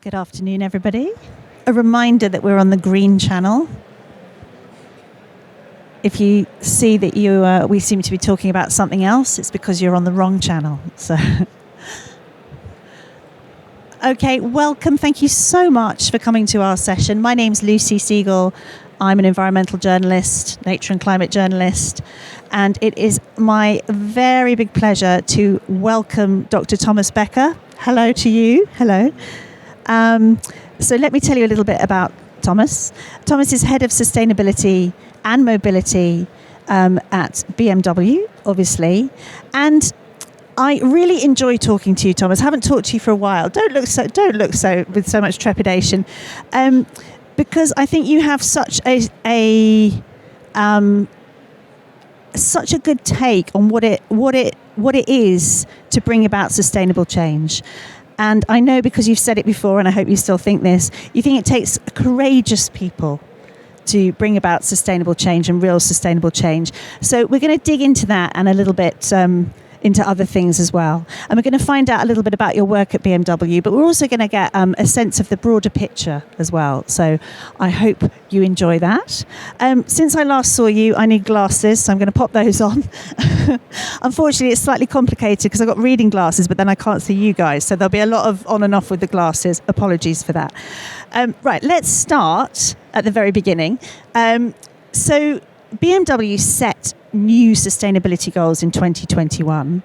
Good afternoon, everybody. A reminder that we're on the green channel. If you see that we seem to be talking about something else, it's because you're on the wrong channel. So, okay, welcome. Thank you so much for coming to our session. My name's Lucy Siegle. I'm an environmental journalist, nature and climate journalist, and it is my very big pleasure to welcome Dr. Thomas Becker. Hello to you. Hello. So let me tell you a little bit about Thomas. Thomas is head of sustainability and mobility at BMW, obviously, and I really enjoy talking to you, Thomas. I haven't talked to you for a while. Don't look so with so much trepidation, because I think you have such a good take on what it is to bring about sustainable change. And I know, because you've said it before, and I hope you still think this, you think it takes courageous people to bring about sustainable change and real sustainable change. So we're going to dig into that and a little bit into other things as well. And we're going to find out a little bit about your work at BMW, but we're also going to get a sense of the broader picture as well. So I hope you enjoy that. Since I last saw you, I need glasses, so I'm going to pop those on. Unfortunately, it's slightly complicated because I've got reading glasses, but then I can't see you guys. So there'll be a lot of on and off with the glasses. Apologies for that. Right, let's start at the very beginning. So BMW set new sustainability goals in 2021.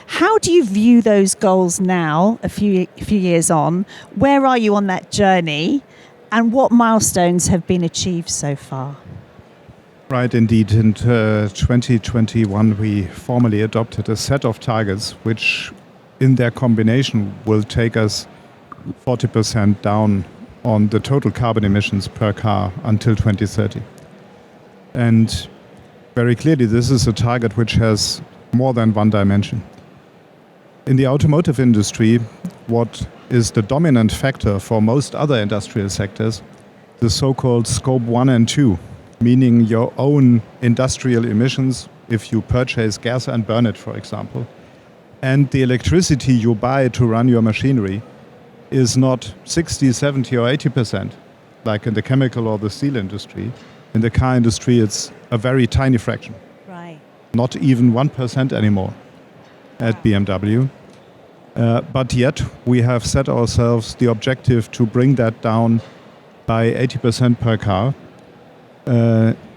How do you view those goals now, a few years on? Where are you on that journey? And what milestones have been achieved so far? Right, indeed. In 2021, we formally adopted a set of targets which, in their combination, will take us 40% down on the total carbon emissions per car until 2030. And very clearly, this is a target which has more than one dimension. In the automotive industry, what is the dominant factor for most other industrial sectors, the so-called scope 1 and 2, meaning your own industrial emissions if you purchase gas and burn it, for example, and the electricity you buy to run your machinery is not 60, 70 or 80%, like in the chemical or the steel industry. In the car industry, it's a very tiny fraction. Right. Not even 1% anymore at BMW. But yet, we have set ourselves the objective to bring that down by 80% per car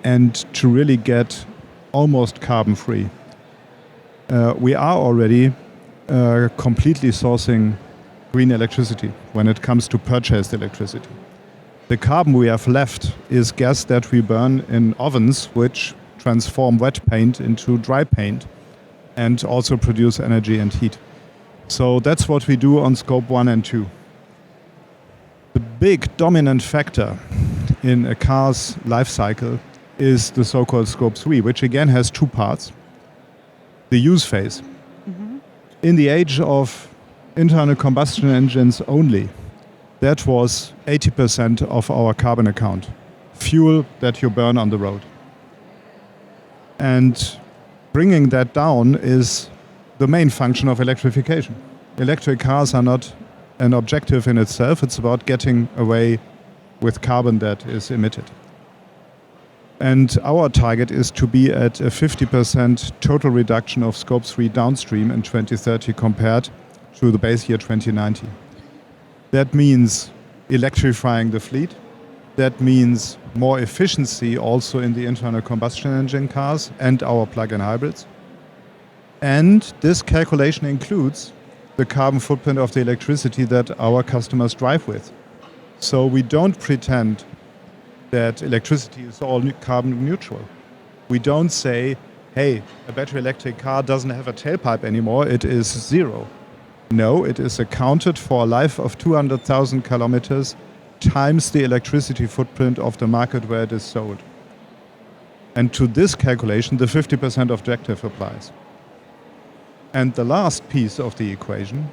and to really get almost carbon-free. We are already completely sourcing green electricity when it comes to purchased electricity. The carbon we have left is gas that we burn in ovens, which transform wet paint into dry paint and also produce energy and heat. So that's what we do on scope 1 and 2. The big dominant factor in a car's life cycle is the so-called scope 3, which again has two parts. The use phase. Mm-hmm. In the age of internal combustion engines only, that was 80% of our carbon account, fuel that you burn on the road. And bringing that down is the main function of electrification. Electric cars are not an objective in itself, it's about getting away with carbon that is emitted. And our target is to be at a 50% total reduction of scope 3 downstream in 2030 compared to the base year 2019. That means electrifying the fleet. That means more efficiency also in the internal combustion engine cars and our plug-in hybrids. And this calculation includes the carbon footprint of the electricity that our customers drive with. So we don't pretend that electricity is all carbon neutral. We don't say, hey, a battery electric car doesn't have a tailpipe anymore, it is zero. No, it is accounted for a life of 200,000 kilometers times the electricity footprint of the market where it is sold. And to this calculation, the 50% objective applies. And the last piece of the equation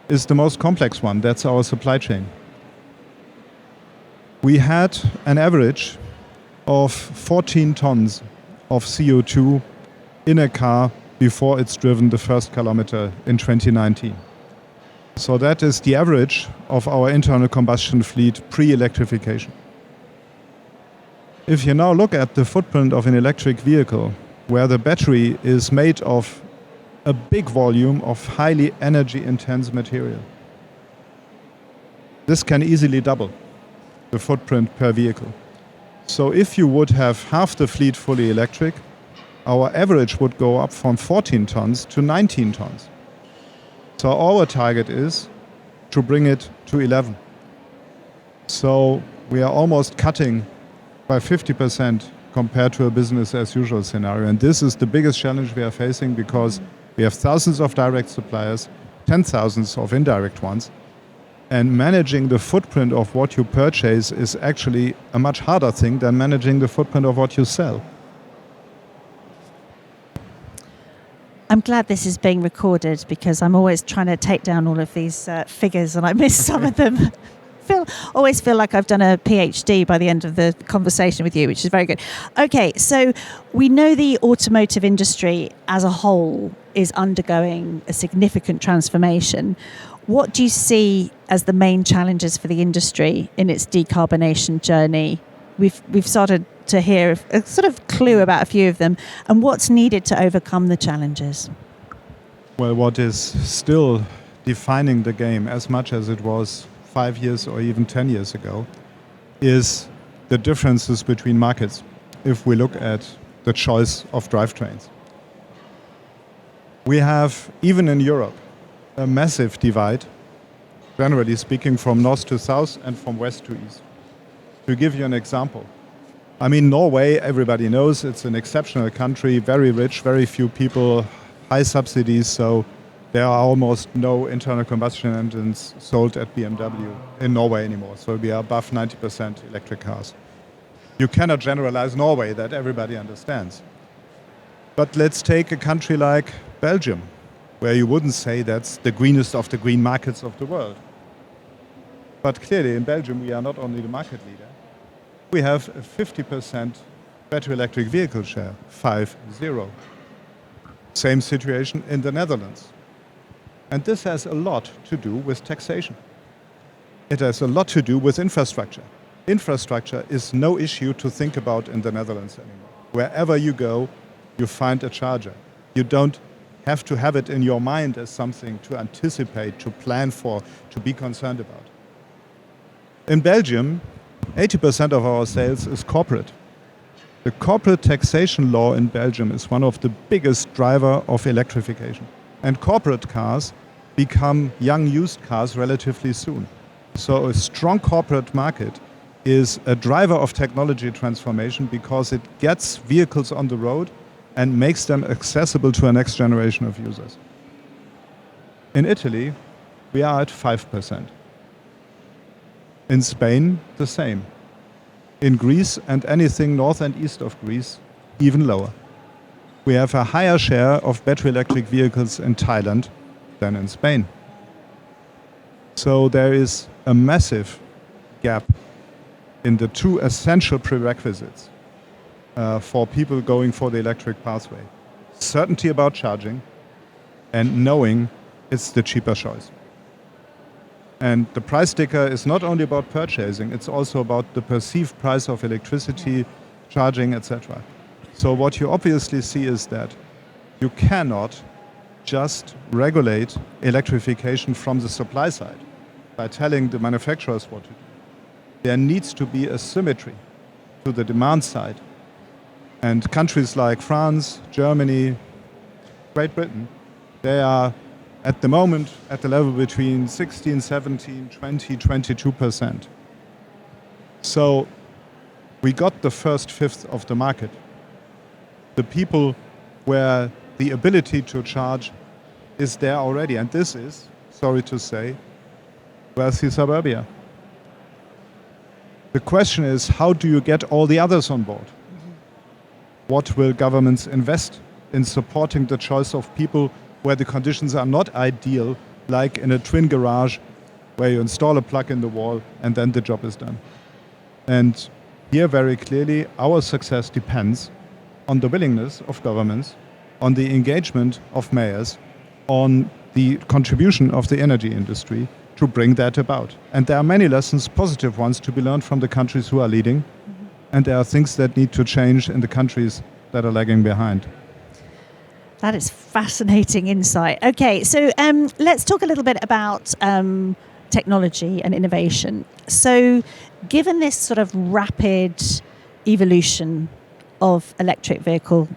is the most complex one. That's our supply chain. We had an average of 14 tons of CO2 in a car before it's driven the first kilometer in 2019. So that is the average of our internal combustion fleet pre-electrification. If you now look at the footprint of an electric vehicle, where the battery is made of a big volume of highly energy-intense material, this can easily double the footprint per vehicle. So if you would have half the fleet fully electric, our average would go up from 14 tons to 19 tons. So our target is to bring it to 11. So we are almost cutting by 50% compared to a business as usual scenario. And this is the biggest challenge we are facing, because we have thousands of direct suppliers, 10,000s of indirect ones. And managing the footprint of what you purchase is actually a much harder thing than managing the footprint of what you sell. I'm glad this is being recorded, because I'm always trying to take down all of these figures and I miss some of them. Always feel like I've done a PhD by the end of the conversation with you, which is very good. Okay, so we know the automotive industry as a whole is undergoing a significant transformation. What do you see as the main challenges for the industry in its decarbonation journey? We've started to hear a sort of clue about a few of them, and what's needed to overcome the challenges? Well, what is still defining the game as much as it was 5 years or even 10 years ago is the differences between markets if we look at the choice of drivetrains. We have, even in Europe, a massive divide, generally speaking, from north to south and from west to east. To give you an example, I mean, Norway, everybody knows, it's an exceptional country, very rich, very few people, high subsidies, so there are almost no internal combustion engines sold at BMW in Norway anymore, so we are above 90% electric cars. You cannot generalize Norway, that everybody understands. But let's take a country like Belgium, where you wouldn't say that's the greenest of the green markets of the world. But clearly in Belgium we are not only the market leader, we have a 50% battery electric vehicle share, 5-0. Same situation in the Netherlands. And this has a lot to do with taxation. It has a lot to do with infrastructure. Infrastructure is no issue to think about in the Netherlands anymore. Wherever you go, you find a charger. You don't have to have it in your mind as something to anticipate, to plan for, to be concerned about. In Belgium, 80% of our sales is corporate. The corporate taxation law in Belgium is one of the biggest driver of electrification. And corporate cars become young used cars relatively soon. So a strong corporate market is a driver of technology transformation, because it gets vehicles on the road and makes them accessible to a next generation of users. In Italy, we are at 5%. In Spain, the same. In Greece and anything north and east of Greece, even lower. We have a higher share of battery electric vehicles in Thailand than in Spain. So there is a massive gap in the two essential prerequisites for people going for the electric pathway. Certainty about charging and knowing it's the cheaper choice. And the price sticker is not only about purchasing, it's also about the perceived price of electricity, charging, etc. So what you obviously see is that you cannot just regulate electrification from the supply side by telling the manufacturers what to do. There needs to be a symmetry to the demand side. And countries like France, Germany, Great Britain, they are at the moment at the level between 16, 17, 20, 22%. So we got the first fifth of the market. The people where the ability to charge is there already. And this is, sorry to say, wealthy suburbia. The question is, how do you get all the others on board? What will governments invest in supporting the choice of people where the conditions are not ideal, like in a twin garage where you install a plug in the wall and then the job is done? And here very clearly our success depends on the willingness of governments, on the engagement of mayors, on the contribution of the energy industry to bring that about. And there are many lessons, positive ones, to be learned from the countries who are leading. And there are things that need to change in the countries that are lagging behind. That is fascinating insight. Okay, so let's talk a little bit about technology and innovation. So given this sort of rapid evolution of electric vehicle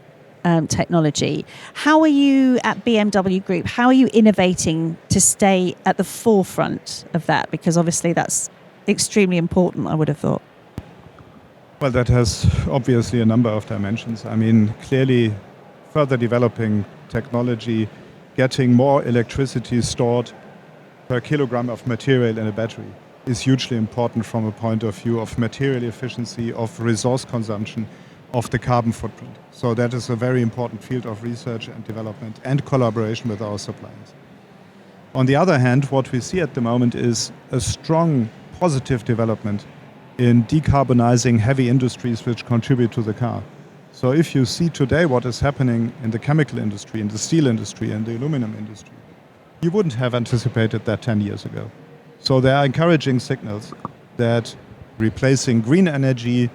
technology, how are you at BMW Group, how are you innovating to stay at the forefront of that? Because obviously that's extremely important, I would have thought. Well, that has obviously a number of dimensions. I mean, clearly further developing technology, getting more electricity stored per kilogram of material in a battery is hugely important from a point of view of material efficiency, of resource consumption, of the carbon footprint. So that is a very important field of research and development and collaboration with our suppliers. On the other hand, what we see at the moment is a strong positive development in decarbonizing heavy industries which contribute to the car. So if you see today what is happening in the chemical industry, in the steel industry, and the aluminum industry, you wouldn't have anticipated that 10 years ago. So there are encouraging signals that replacing green energy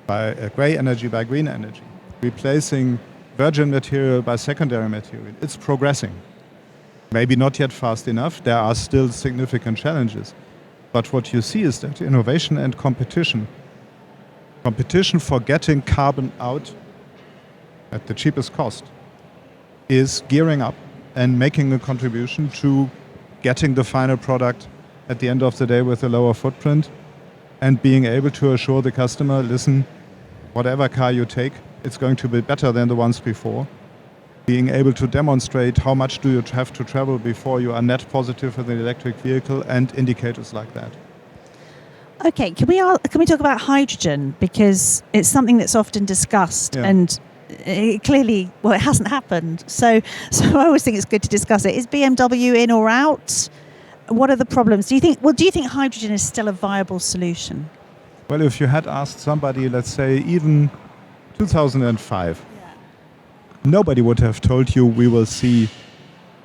by grey energy by green energy, replacing virgin material by secondary material, it's progressing. Maybe not yet fast enough, there are still significant challenges. But what you see is that innovation and competition for getting carbon out at the cheapest cost, is gearing up and making a contribution to getting the final product at the end of the day with a lower footprint and being able to assure the customer, listen, whatever car you take, it's going to be better than the ones before. Being able to demonstrate how much do you have to travel before you are net positive with an electric vehicle and indicators like that. Okay, can we talk about hydrogen? Because it's something that's often discussed and it clearly, well, it hasn't happened. So I always think it's good to discuss it. Is BMW in or out? What are the problems? Do you think hydrogen is still a viable solution? Well, if you had asked somebody, let's say even 2005, nobody would have told you we will see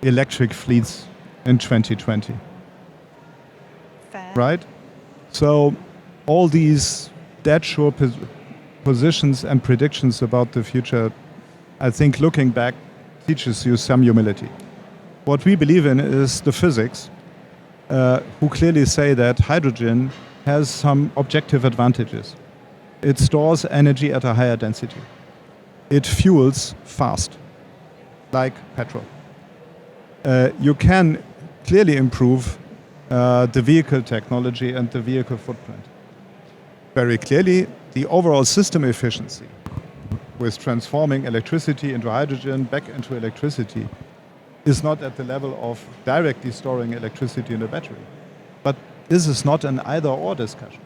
electric fleets in 2020. Fair. Right? So all these dead sure positions and predictions about the future, I think looking back teaches you some humility. What we believe in is the physics, who clearly say that hydrogen has some objective advantages. It stores energy at a higher density. It fuels fast, like petrol. You can clearly improve the vehicle technology and the vehicle footprint. Very clearly, the overall system efficiency with transforming electricity into hydrogen back into electricity is not at the level of directly storing electricity in a battery. But this is not an either-or discussion.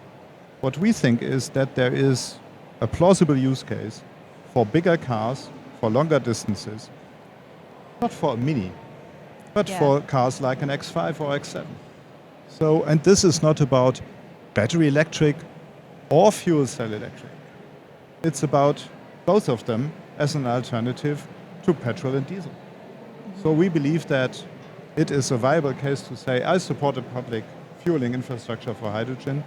What we think is that there is a plausible use case for bigger cars, for longer distances, not for a Mini, but for cars like an X5 or X7. So, and this is not about battery electric or fuel cell electric. It's about both of them as an alternative to petrol and diesel. So we believe that it is a viable case to say, I support a public fueling infrastructure for hydrogen.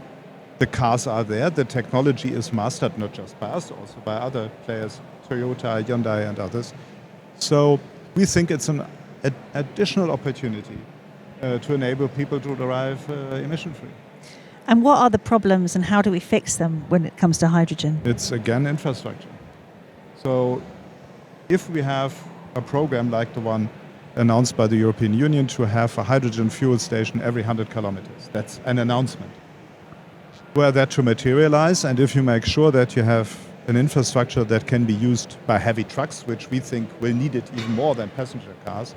The cars are there, the technology is mastered not just by us, also by other players, Toyota, Hyundai and others. So we think it's an additional opportunity to enable people to drive emission-free. And what are the problems and how do we fix them when it comes to hydrogen? It's again infrastructure. So if we have a program like the one announced by the European Union to have a hydrogen fuel station every 100 kilometers, that's an announcement. Were that to materialize, and if you make sure that you have an infrastructure that can be used by heavy trucks, which we think will need it even more than passenger cars,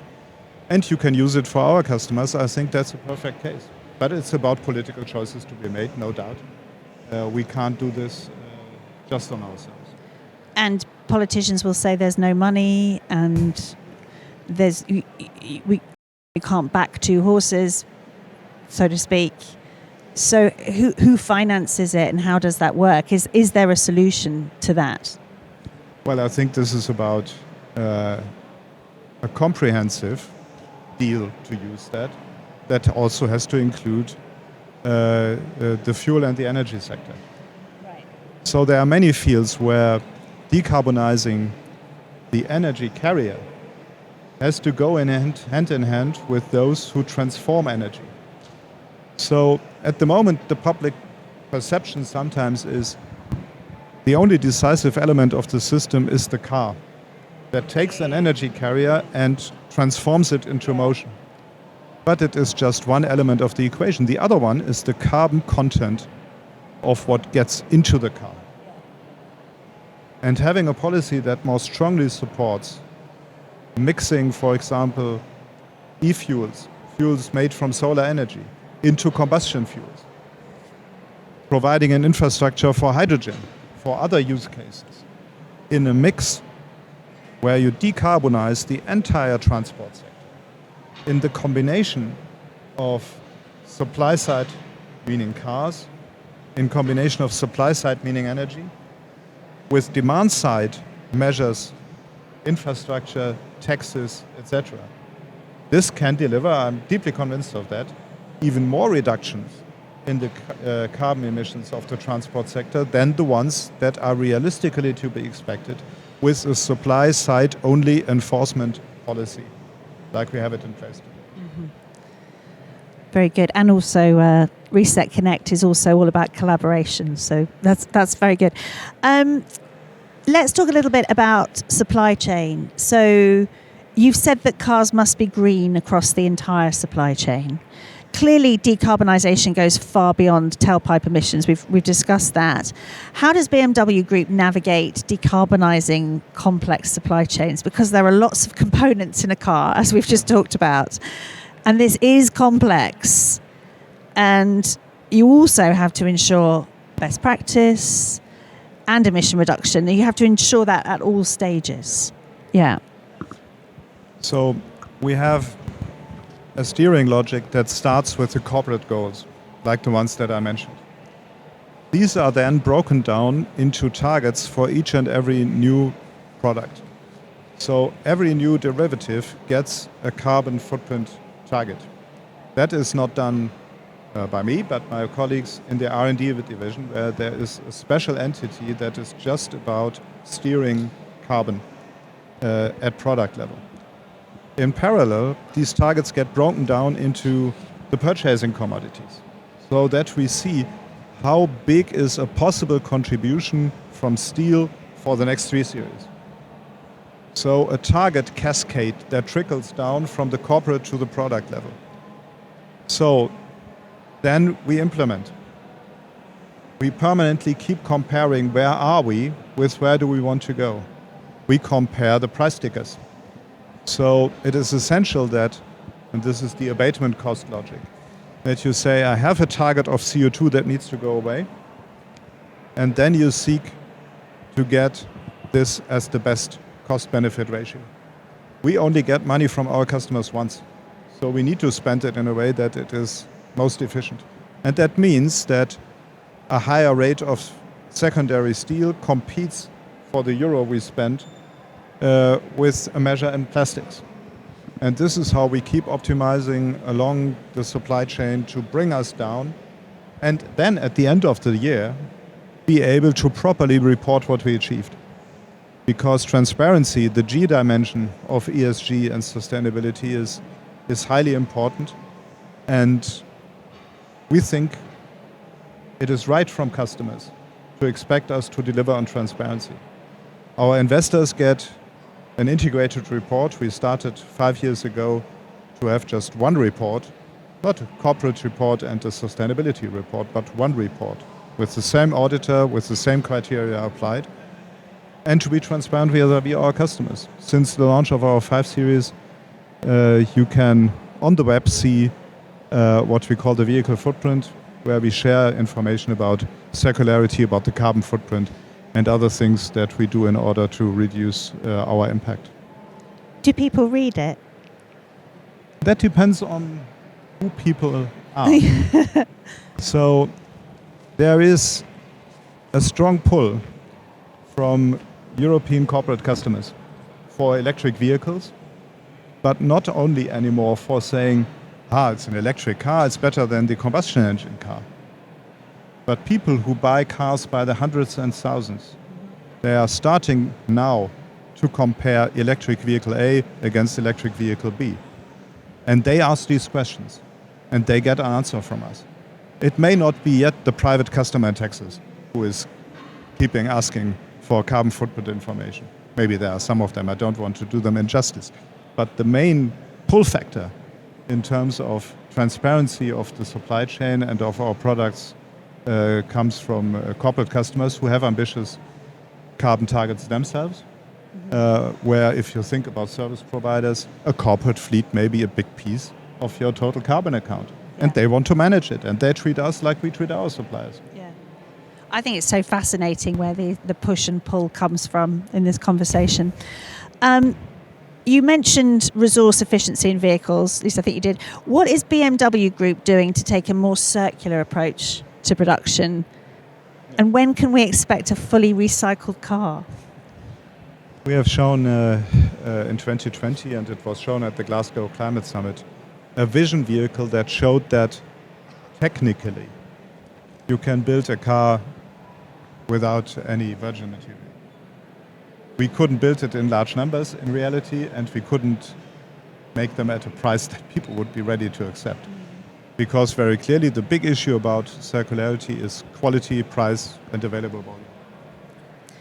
and you can use it for our customers, I think that's a perfect case. But it's about political choices to be made, no doubt. We can't do this just on ourselves. And politicians will say there's no money and we can't back two horses, so to speak. So who finances it and how does that work? Is there a solution to that? Well, I think this is about a comprehensive deal to use that. That also has to include the fuel and the energy sector. Right. So there are many fields where decarbonizing the energy carrier has to go hand in hand with those who transform energy. So at the moment, the public perception sometimes is the only decisive element of the system is the car that takes an energy carrier and transforms it into motion. But it is just one element of the equation. The other one is the carbon content of what gets into the car. And having a policy that more strongly supports mixing, for example, e-fuels, fuels made from solar energy, into combustion fuels, providing an infrastructure for hydrogen, for other use cases, in a mix where you decarbonize the entire transport sector. In the combination of supply side, meaning cars, in combination of supply side, meaning energy, with demand side measures, infrastructure, taxes, etc. This can deliver, I'm deeply convinced of that, even more reductions in the carbon emissions of the transport sector than the ones that are realistically to be expected with a supply side only enforcement policy like we have it in place. Mm-hmm. Very good. And also Reset Connect is also all about collaboration. So that's very good. Let's talk a little bit about supply chain. So you've said that cars must be green across the entire supply chain. Clearly, decarbonisation goes far beyond tailpipe emissions. We've discussed that. How does BMW Group navigate decarbonising complex supply chains? Because there are lots of components in a car, as we've just talked about. And this is complex. And you also have to ensure best practice and emission reduction. You have to ensure that at all stages. Yeah. So we have a steering logic that starts with the corporate goals, like the ones that I mentioned. These are then broken down into targets for each and every new product. So every new derivative gets a carbon footprint target. That is not done by me, but my colleagues in the R&D division, where there is a special entity that is just about steering carbon at product level. In parallel, these targets get broken down into the purchasing commodities so that we see how big is a possible contribution from steel for the next 3 series. So a target cascade that trickles down from the corporate to the product level. So then we implement. We permanently keep comparing where are we with where do we want to go. We compare the price stickers. So it is essential that, and this is the abatement cost logic, that you say, I have a target of CO2 that needs to go away, and then you seek to get this as the best cost-benefit ratio. We only get money from our customers once, so we need to spend it in a way that it is most efficient. And that means that a higher rate of secondary steel competes for the euro we spend with a measure in plastics. And this is how we keep optimizing along the supply chain to bring us down, and then at the end of the year be able to properly report what we achieved. Because transparency, the G dimension of ESG and sustainability is highly important, and we think it is right from customers to expect us to deliver on transparency. Our investors get an integrated report. We started 5 years ago to have just one report, not a corporate report and a sustainability report, but one report with the same auditor, with the same criteria applied, and to be transparent vis-à-vis our customers. Since the launch of our 5 Series, you can on the web see what we call the vehicle footprint, where we share information about circularity, about the carbon footprint, and other things that we do in order to reduce our impact. Do people read it? That depends on who people are. So there is a strong pull from European corporate customers for electric vehicles, but not only anymore for saying, it's an electric car, it's better than the combustion engine car. But people who buy cars by the hundreds and thousands, they are starting now to compare electric vehicle A against electric vehicle B. And they ask these questions, and they get an answer from us. It may not be yet the private customer in Texas who is keeping asking for carbon footprint information. Maybe there are some of them, I don't want to do them injustice. But the main pull factor in terms of transparency of the supply chain and of our products comes from corporate customers who have ambitious carbon targets themselves, where if you think about service providers, a corporate fleet may be a big piece of your total carbon account. And they want to manage it, and they treat us like we treat our suppliers. Yeah. I think it's so fascinating where the push and pull comes from in this conversation. You mentioned resource efficiency in vehicles, at least I think you did. What is BMW Group doing to take a more circular approach to production? And when can we expect a fully recycled car? We have shown in 2020, and it was shown at the Glasgow Climate Summit, a vision vehicle that showed that technically you can build a car without any virgin material. We couldn't build it in large numbers in reality, and we couldn't make them at a price that people would be ready to accept. Because very clearly the big issue about circularity is quality, price, and available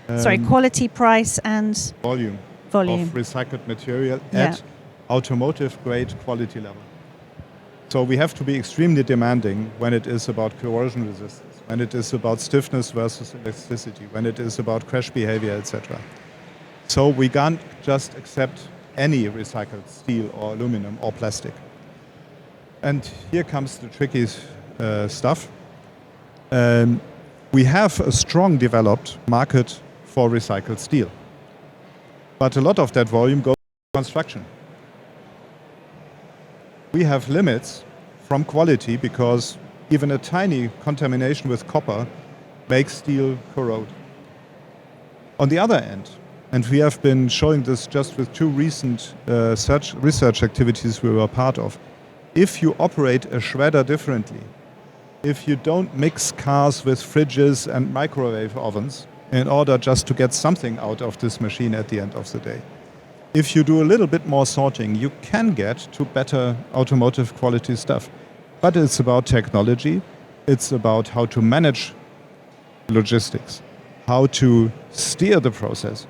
volume. Quality, price, and volume of recycled material at automotive grade quality level. So we have to be extremely demanding when it is about corrosion resistance, when it is about stiffness versus elasticity, when it is about crash behavior, etc. So we can't just accept any recycled steel or aluminum or plastic. And here comes the tricky stuff. We have a strong developed market for recycled steel. But a lot of that volume goes to construction. We have limits from quality because even a tiny contamination with copper makes steel corrode. On the other end, and we have been showing this just with two recent research activities we were part of, if you operate a shredder differently, if you don't mix cars with fridges and microwave ovens in order just to get something out of this machine at the end of the day, if you do a little bit more sorting, you can get to better automotive quality stuff. But it's about technology, it's about how to manage logistics, how to steer the process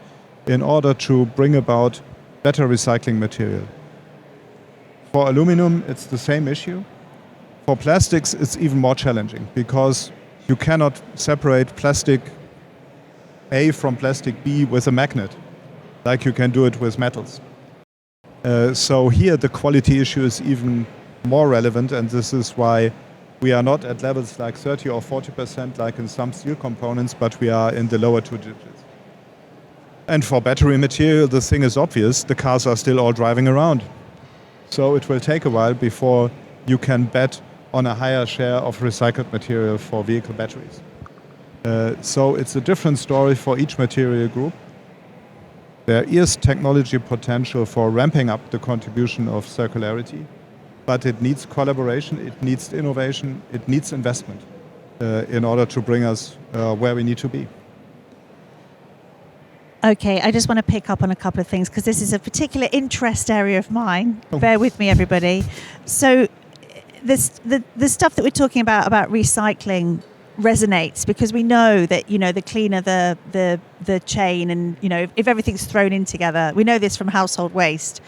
in order to bring about better recycling material. For aluminum, it's the same issue. For plastics, it's even more challenging because you cannot separate plastic A from plastic B with a magnet, like you can do it with metals. So here the quality issue is even more relevant, and this is why we are not at levels like 30 or 40% like in some steel components, but we are in the lower two digits. And for battery material, the thing is obvious, the cars are still all driving around. So it will take a while before you can bet on a higher share of recycled material for vehicle batteries. So it's a different story for each material group. There is technology potential for ramping up the contribution of circularity, but it needs collaboration, it needs innovation, it needs investment in order to bring us where we need to be. Okay, I just want to pick up on a couple of things because this is a particular interest area of mine. Bear with me, everybody. So the stuff that we're talking about recycling resonates because we know that, you know, the cleaner the chain and, you know, if everything's thrown in together, we know this from household waste,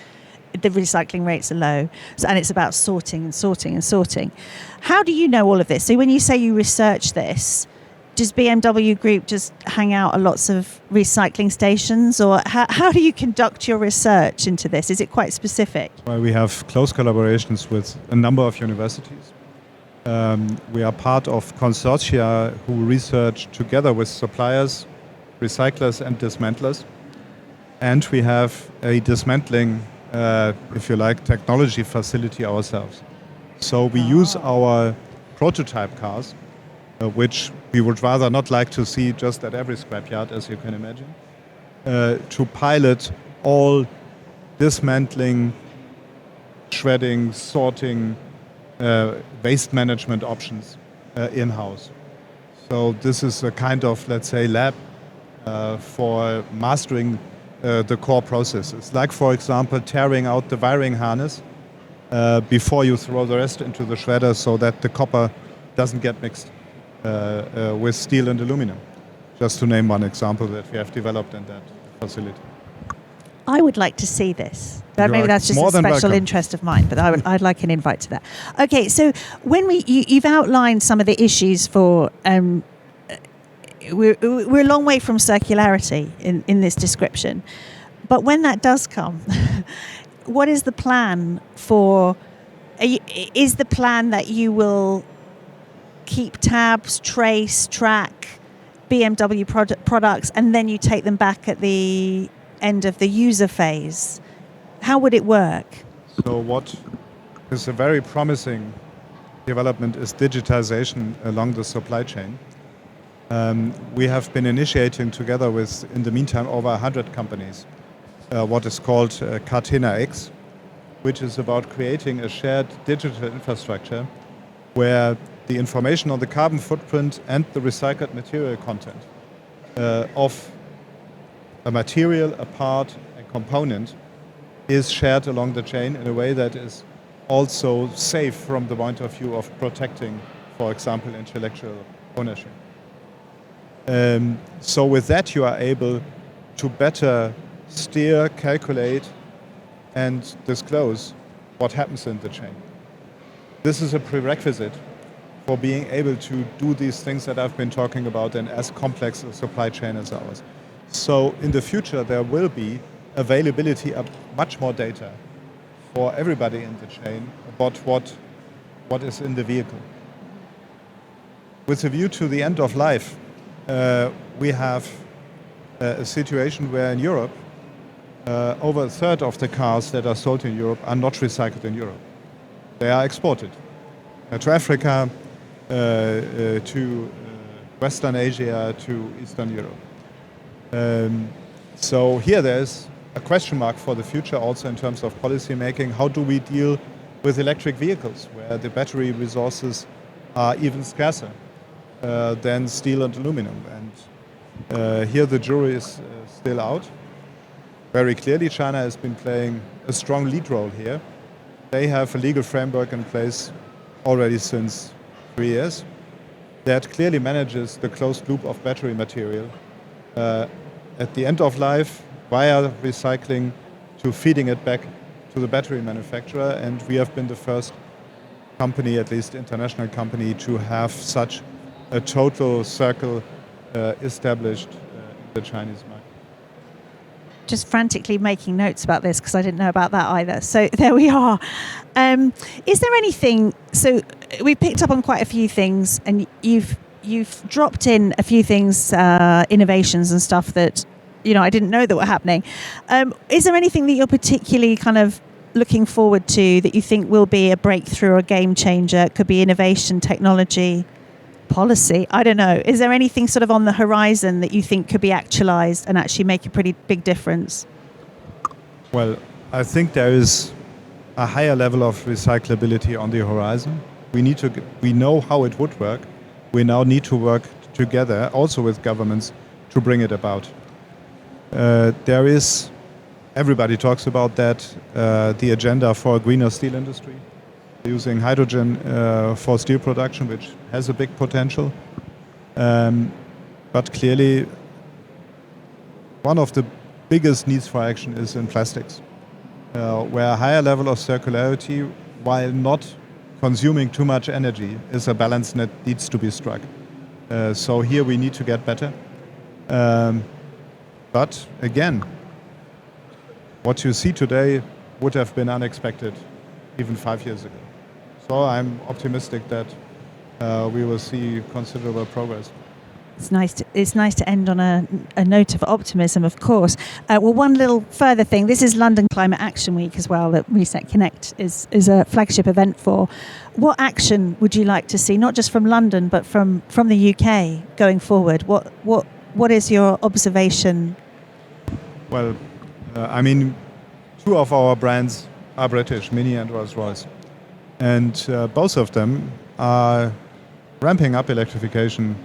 the recycling rates are low. So, and it's about sorting and sorting and sorting. How do you know all of this? So when you say you research this, does BMW Group just hang out at lots of recycling stations, or how do you conduct your research into this? Is it quite specific? Well, we have close collaborations with a number of universities. We are part of consortia who research together with suppliers, recyclers and dismantlers. And we have a dismantling, if you like, technology facility ourselves. So we use our prototype cars, which we would rather not like to see just at every scrapyard, as you can imagine, to pilot all dismantling shredding, sorting, waste management options in-house. So this is a kind of, let's say, lab for mastering the core processes. Like, for example, tearing out the wiring harness before you throw the rest into the shredder so that the copper doesn't get mixed with steel and aluminum. Just to name one example that we have developed in that facility. I would like to see this. Maybe that's just more a than special welcome. interest of mine, but I'd like an invite to that. Okay, so when you've outlined some of the issues for, we're a long way from circularity in this description, but when that does come, what is the plan for? Is the plan that you will keep tabs, trace, track BMW products, and then you take them back at the end of the user phase? How would it work? So what is a very promising development is digitization along the supply chain. We have been initiating together with, in the meantime, over 100 companies, what is called Catena X, which is about creating a shared digital infrastructure where the information on the carbon footprint and the recycled material content of a material, a part, a component is shared along the chain in a way that is also safe from the point of view of protecting, for example, intellectual ownership. So with that you are able to better steer, calculate and disclose what happens in the chain. This is a prerequisite for being able to do these things that I've been talking about in as complex a supply chain as ours. So in the future there will be availability of much more data for everybody in the chain about what is in the vehicle. With a view to the end of life, we have a situation where in Europe, over a third of the cars that are sold in Europe are not recycled in Europe. They are exported to Africa, to Western Asia, to Eastern Europe. So here there's a question mark for the future also in terms of policy making. How do we deal with electric vehicles where the battery resources are even scarcer than steel and aluminum? And here the jury is still out. Very clearly China has been playing a strong lead role here. They have a legal framework in place already since 3 years that clearly manages the closed loop of battery material at the end of life via recycling to feeding it back to the battery manufacturer. And we have been the first company, at least international company, to have such a total circle established in the Chinese market. Just frantically making notes about this because I didn't know about that either. So there we are. Is there anything? So we picked up on quite a few things, and you've dropped in a few things, innovations and stuff that I didn't know that were happening. Is there anything that you're particularly kind of looking forward to that you think will be a breakthrough or a game changer? It could be innovation, technology, policy. I don't know. Is there anything sort of on the horizon that you think could be actualized and actually make a pretty big difference? Well, I think there is a higher level of recyclability on the horizon. We know how it would work. We now need to work together, also with governments, to bring it about. There is, everybody talks about that, the agenda for a greener steel industry, using hydrogen for steel production, which has a big potential. But clearly, one of the biggest needs for action is in plastics, where a higher level of circularity, while not consuming too much energy, is a balance that needs to be struck. So here we need to get better. But again, what you see today would have been unexpected even 5 years ago. So I'm optimistic that we will see considerable progress. It's nice to end on a note of optimism, of course. Well, one little further thing. This is London Climate Action Week as well, that Reset Connect is a flagship event for. What action would you like to see, not just from London, but from the UK going forward? What is your observation? Well, I mean, 2 of our brands are British, Mini and Rolls-Royce. And both of them are ramping up electrification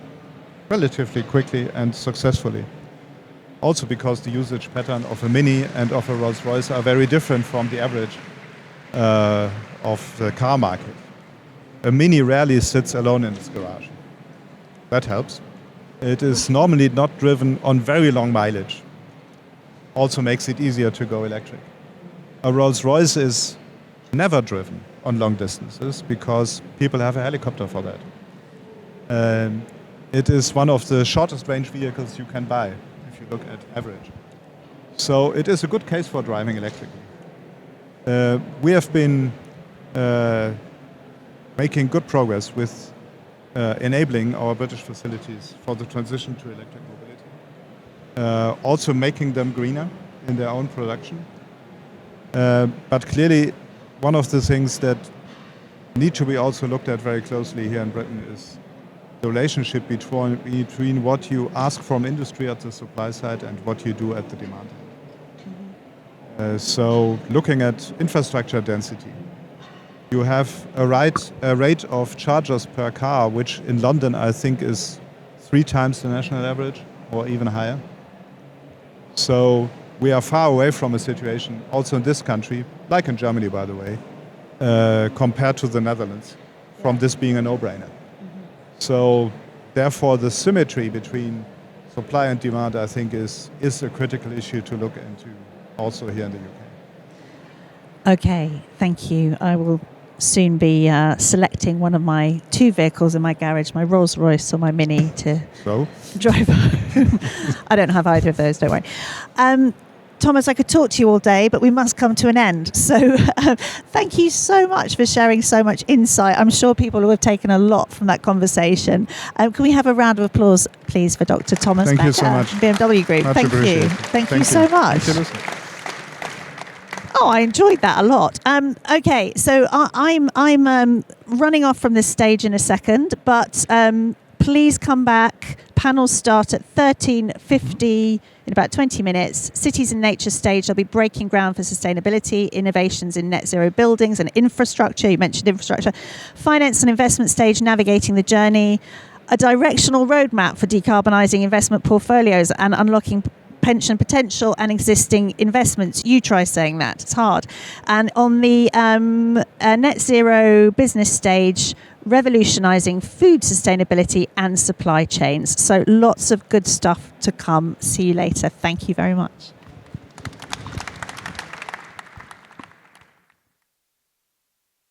relatively quickly and successfully. Also because the usage pattern of a Mini and of a Rolls-Royce are very different from the average of the car market. A Mini rarely sits alone in its garage. That helps. It is normally not driven on very long mileage. Also makes it easier to go electric. A Rolls-Royce is never driven on long distances because people have a helicopter for that. It is one of the shortest range vehicles you can buy if you look at average. So it is a good case for driving electrically. We have been making good progress with enabling our British facilities for the transition to electric mobility. Also making them greener in their own production. But clearly, one of the things that need to be also looked at very closely here in Britain is the relationship between what you ask from industry at the supply side and what you do at the demand end. So looking at infrastructure density, you have a rate of chargers per car, which in London I think is 3 times the national average or even higher. So we are far away from a situation, also in this country, like in Germany by the way, compared to the Netherlands, from this being a no-brainer. So therefore the symmetry between supply and demand I think is a critical issue to look into also here in the UK. Okay, thank you. I will soon be selecting one of my 2 vehicles in my garage, my Rolls-Royce or my Mini, to drive home. I don't have either of those, don't worry. Thomas, I could talk to you all day, but we must come to an end. So thank you so much for sharing so much insight. I'm sure people will have taken a lot from that conversation. Can we have a round of applause, please, for Dr. Thomas Becker, Thank you so much. BMW Group. Much Thank you. Thank you so much. Thank you. Oh, I enjoyed that a lot. Okay, so I'm running off from this stage in a second, but please come back. Panels start at 13:50 in about 20 minutes. Cities and Nature stage, they'll be breaking ground for sustainability, innovations in net zero buildings and infrastructure. You mentioned infrastructure. Finance and investment stage, navigating the journey. A directional roadmap for decarbonising investment portfolios and unlocking pension potential and existing investments. You try saying that, it's hard. And on the net zero business stage, revolutionising food sustainability and supply chains. So lots of good stuff to come. See you later. Thank you very much.